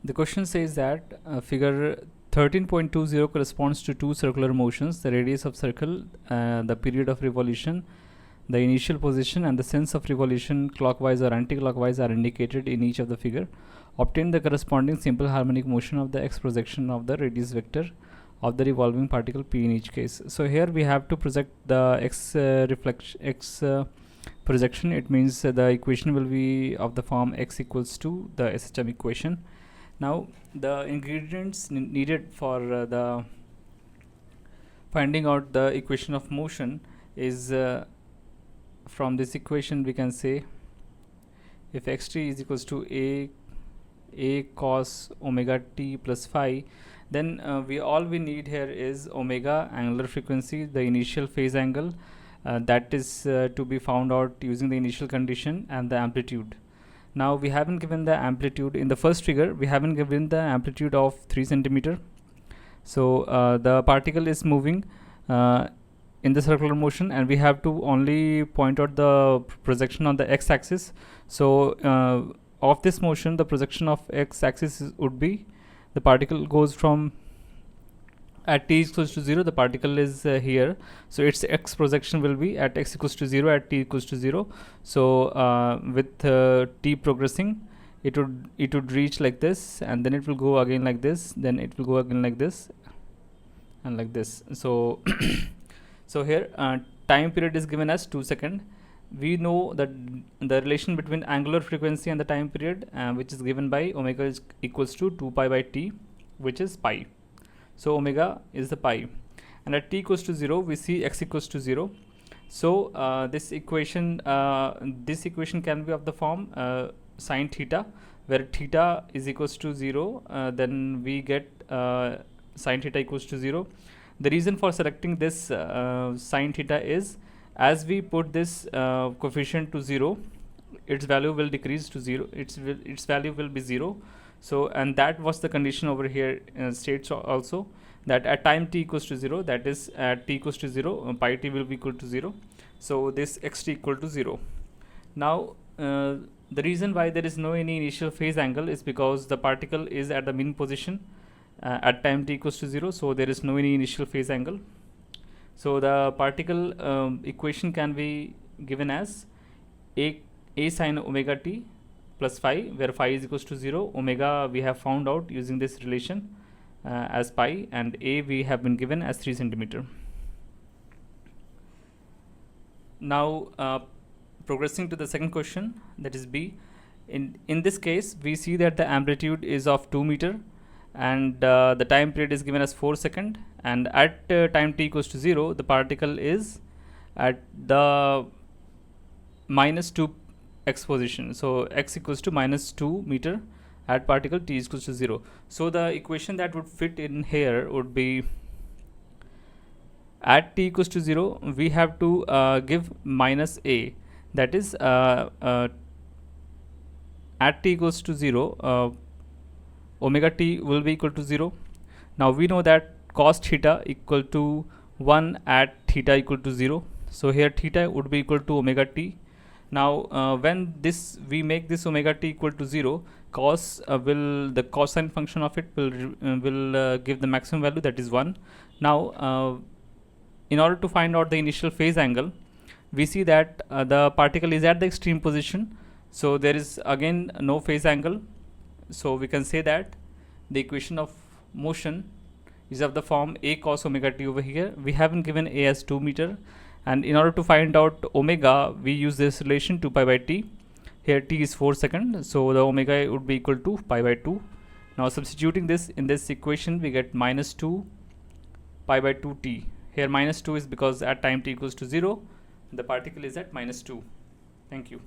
The question says that figure 13.20 corresponds to two circular motions, the radius of circle, the period of revolution, the initial position, and the sense of revolution clockwise or anti-clockwise are indicated in each of the figure. Obtain the corresponding simple harmonic motion of the x projection of the radius vector of the revolving particle p in each case. So here we have to project the x projection. It means the equation will be of the form x equals to the SHM equation. Now the ingredients needed for the finding out the equation of motion is from this equation we can say if xt is equals to a cos omega t plus phi, then all we need here is omega, angular frequency, the initial phase angle that is to be found out using the initial condition, and the amplitude. Now we haven't given the amplitude in the first figure. We haven't given the amplitude of 3 centimeter. So the particle is moving in the circular motion, and we have to only point out the projection on the x-axis. So of this motion, the projection of x-axis would be the particle goes from at t equals to 0, the particle is here, so its x projection will be at x equals to 0 at t equals to 0. So with t progressing, it would reach like this, and then it will go again like this, then it will go again like this and like this. So so here time period is given as 2 seconds. We know that the relation between angular frequency and the time period, which is given by omega is equals to 2 pi by t, which is pi. So omega is the pi, and at t equals to 0 we see x equals to 0. So this equation can be of the form sine theta, where theta is equals to 0, then we get sine theta equals to 0. The reason for selecting this sine theta is, as we put this coefficient to 0, its value will decrease to 0, its value will be 0. So, and that was the condition over here states also, that at time t equals to 0, that is at t equals to 0, pi t will be equal to 0. So this xt equal to 0. Now the reason why there is no any initial phase angle is because the particle is at the mean position at time t equals to 0, so there is no any initial phase angle. So the particle equation can be given as a sine omega t plus phi, where phi is equals to 0, omega we have found out using this relation as pi, and a we have been given as 3 centimeter. Now progressing to the second question, that is B. In this case we see that the amplitude is of 2 meter, and the time period is given as 4 seconds, and at time t equals to 0 the particle is at the minus 2 x position. So x equals to minus 2 meter at particle t equals to 0. So the equation that would fit in here would be, at t equals to 0 we have to give minus a, that is at t equals to 0 omega t will be equal to 0. Now we know that cos theta equal to 1 at theta equal to 0. So here theta would be equal to omega t. Now when we make this omega t equal to 0, the cosine function of it will give the maximum value, that is 1. Now in order to find out the initial phase angle, we see that the particle is at the extreme position, so there is again no phase angle. So we can say that the equation of motion is of the form a cos omega t. Over here we haven't given a as 2 meter, and in order to find out omega we use this relation 2 pi by t. Here t is 4 seconds, so the omega would be equal to pi by 2. Now substituting this in this equation we get minus 2 pi by 2 t. Here minus 2 is because at time t equals to 0 the particle is at minus 2. Thank you.